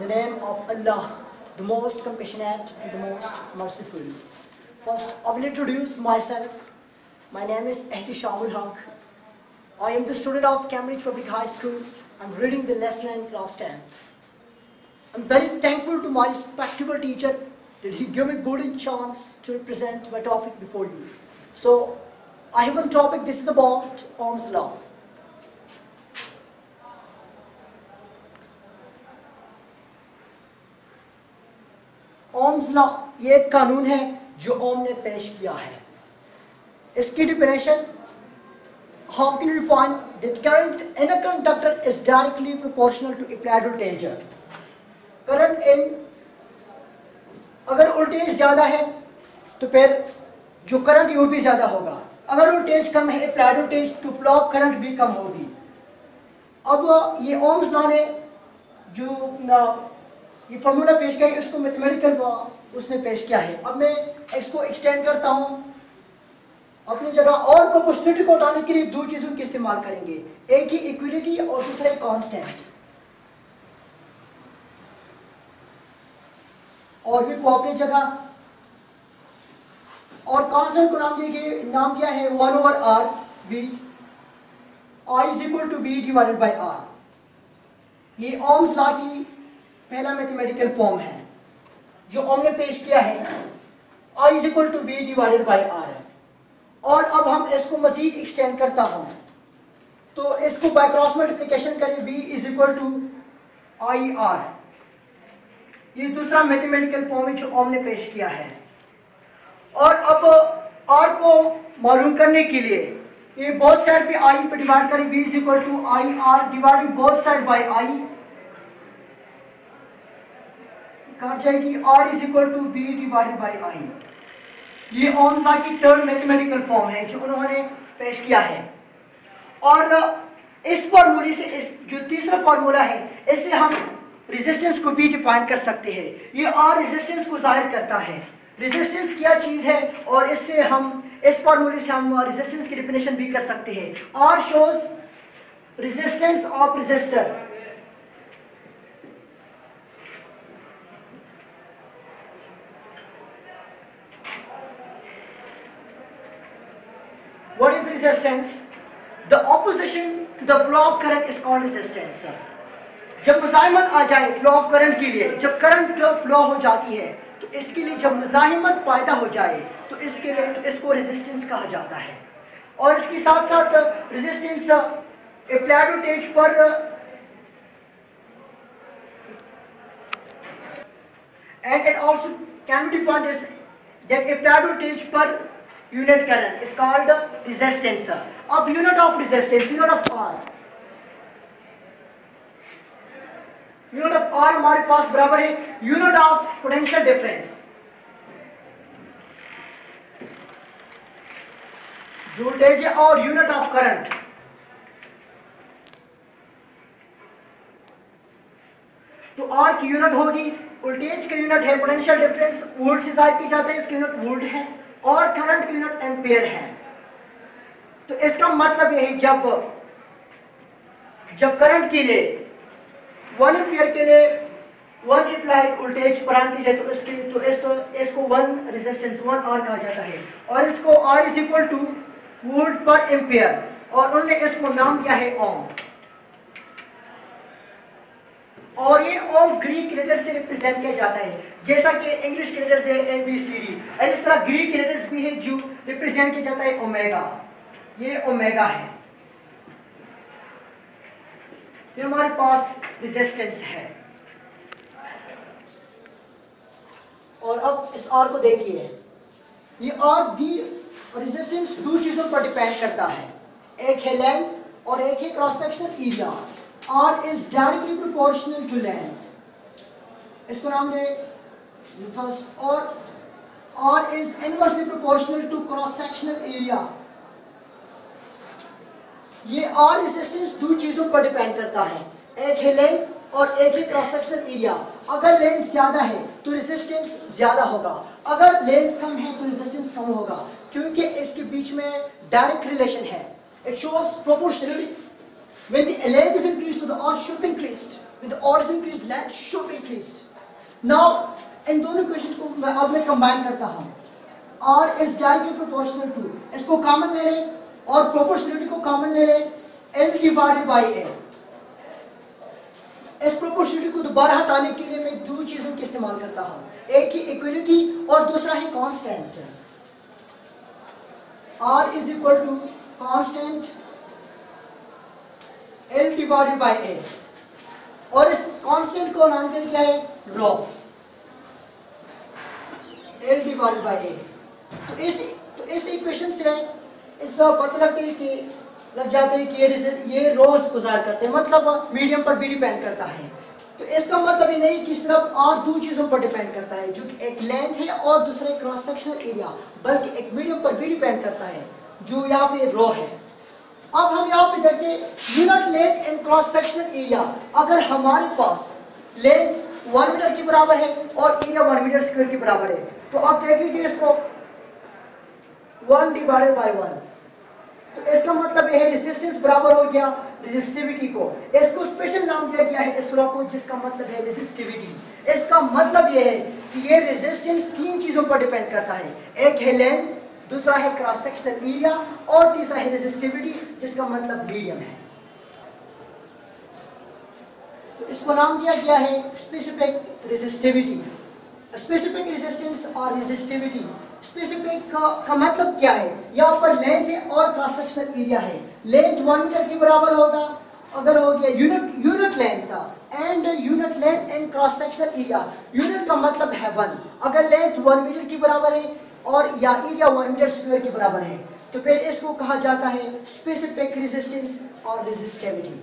the name of Allah, the most compassionate and the most merciful. First, I will introduce myself. My name is Ehtishamul Haq. I am the student of Cambridge Public High School. I am reading the lesson in class 10. I am very thankful to my respectable teacher that he gave me a golden chance to represent my topic before you. So, I have one topic. This is about Ohm's law. Ohm's law ये एक कानून है जो ओम ने पेश किया है. इसकी definition, how can you find that current in a conductor is directly proportional to applied voltage. Current in, अगर वोल्टेज ज़्यादा है तो फिर जो करंट वो भी ज़्यादा होगा. अगर वोल्टेज कम है, अप्लाइड वोल्टेज, तो फ्लो ऑफ करंट भी कम होगी. अब ये ओम्स लॉ ने जो ये फॉर्मूला पेश किया है, इसको मैथमेटिकल उसने पेश किया है. अब मैं इसको एक्सटेंड करता हूँ अपनी जगह, और प्रोपोर्शनलिटी को हटाने के लिए दो चीज़ों के इस्तेमाल करेंगे. एक ही इक्विलिटी और दूसरा कांस्टेंट. और भी को अपनी जगह, और कांस्टेंट को नाम दिया है 1/r v. I is equal to v divided by r. ये ओम्स लॉ की पहला मैथमेटिकल फॉर्म है जो ओम ने पेश किया है. I is equal to v divided by r है. और अब हम इसको मजीद एक्सटेंड करता हूं, तो इसको बाय क्रॉस मल्टीप्लिकेशन करें. v is equal to ir. ये दूसरा मैथमेटिकल फॉर्म है जो ओम ने पेश किया है. और अब r को मालूम करने के लिए ये बोथ साइड पे i पे डिवाइड करें. v is equal to ir divided both side by i काट जाएगी. r is equal to v divided by i. ये ओम्स लॉ की थर्ड मैथमेटिकल फॉर्म है जो उन्होंने पेश किया है. और इस फार्मूले से, इस जो तीसरा फार्मूला है, इससे हम रेजिस्टेंस को भी डिफाइन कर सकते हैं. ये r रेजिस्टेंस को जाहिर करता है. रेजिस्टेंस क्या चीज है, और इससे हम, इस फार्मूले से हम रेजिस्टेंस की डेफिनेशन भी कर सकते हैं. r shows resistance of resistor. What is resistance? The opposition to the flow of current is called resistance. जब मुज़ाहिमत आ जाए फ्लो ऑफ करंट के लिए, जब करंट फ्लो हो जाती है, तो इसके लिए जब मुज़ाहिमत पैदा हो जाए तो इसके लिए, तो इसको रेजिस्टेंस कहा जाता है. और इसके साथ साथ रेजिस्टेंस अप्लाइड वोल्टेज पर and it also can be defined as that applied voltage per unit current is called resistance. अब unit of resistance, unit of R, unit of R हमारे पास बराबर है unit of potential difference. Voltage और unit of current. तो R की unit होगी, voltage की unit है पोटेंशियल डिफरेंस, वोल्ट से जाहिर की जाता है, इसकी यूनिट वोल्ट है, और करंट की यूनिट एम्पियर है. तो इसका मतलब यह है जब करंट के लिए 1 एम्पियर के लिए 1 अप्लाइड वोल्टेज प्रदान की जाए तो इसको 1 रेजिस्टेंस 1R कहा जाता है. और इसको R is equal two volt पर एम्पियर, और उन्होंने इसको नाम दिया है ओम. और ये ओम ग्रीक लेटर से रिप्रेजेंट किया जाता है, जैसा कि इंग्लिश लेटर्स है ABCD. इस तरह ग्रीक लेटर्स भी है जो रिप्रेजेंट किया जाता है ओमेगा. ये ओमेगा है. ये हमारे पास रेजिस्टेंस है. और अब इस R को देखिए. ये R दी रेजिस्टेंस दो चीजों पर डिपेंड करता है. एक है लेंथ और एक है cross sectional area. R is directly proportional to length. इसको नाम दे फर्स्ट. और R is inversely proportional to cross sectional area. ये R रेजिस्टेंस दो चीजों पर डिपेंड करता है. एक है लेंथ और एक है क्रॉस सेक्शनल एरिया. अगर लेंथ ज्यादा है तो रेजिस्टेंस ज्यादा होगा, अगर लेंथ कम है तो रेजिस्टेंस कम होगा, क्योंकि इसके बीच में डायरेक्ट रिलेशन है. It shows proportionality When the length is increased, so the R should be increased. When the R is increased, length should be increased. Now, इन दोनों क्वेश्चन को मैं कंबाइन करता हूँ. R is directly proportional to, इसको common ले लें और proportionality को कॉमन ले लें, L divided by A. इस प्रोपोर्शनलिटी को दोबारा हटाने के लिए मैं दो चीजों का इस्तेमाल करता हूँ, एक ही इक्वलिटी और दूसरा है constant. R is equal to constant L divided by A, और इस कांस्टेंट को नाम दिया गया है रो. L divided by A. तो इस इक्वेशन से इसका पता लग जाता है कि ये रोज गुजार करते हैं, मतलब मीडियम पर भी डिपेंड करता है. तो इसका मतलब ये नहीं कि सिर्फ और दो चीजों पर डिपेंड करता है, जो कि एक लेंथ है और दूसरा क्रॉस सेक्शनल एरिया, बल्कि एक मीडियम पर भी डिपेंड करता है, जो यहाँ पे रो है. अब हम यहाँ पे देखते हैं unit length and cross sectional area. अगर हमारे पास लेंथ 1 मीटर के बराबर है और एरिया 1 मीटर स्क्वायर के बराबर है, तो आप देख लीजिए इसको 1 डिवाइडेड बाय 1. तो इसका मतलब यह है रेजिस्टेंस बराबर हो गया रेजिस्टिविटी को. इसको स्पेशल नाम दिया गया है इस रो को, जिसका मतलब है रेजिस्टिविटी. इसका मतलब यह है कि ये रेजिस्टेंस तीन चीजों पर डिपेंड करता है, एक है लेंथ, दूसरा है क्रॉस सेक्शनल एरिया और तीसरा है रेजिस्टिविटी, जिसका मतलब मीडियम है. तो इसको नाम दिया गया है स्पेसिफिक रेजिस्टिविटी. स्पेसिफिक रेजिस्टेंस और रेजिस्टिविटी. स्पेसिफिक का मतलब क्या है, यहाँ पर लेंथ है और क्रॉस सेक्शनल एरिया है. लेंथ 1 मीटर के बराबर होगा अगर हो गया यूनिट लेंथ था, and unit length and cross sectional area. Unit का मतलब है 1. अगर लेंथ 1 मीटर के बराबर है और या एरिया 1 मीटर स्क्वायर के बराबर है, तो फिर इसको कहा जाता है स्पेसिफिक रेजिस्टेंस और रेजिस्टिविटी.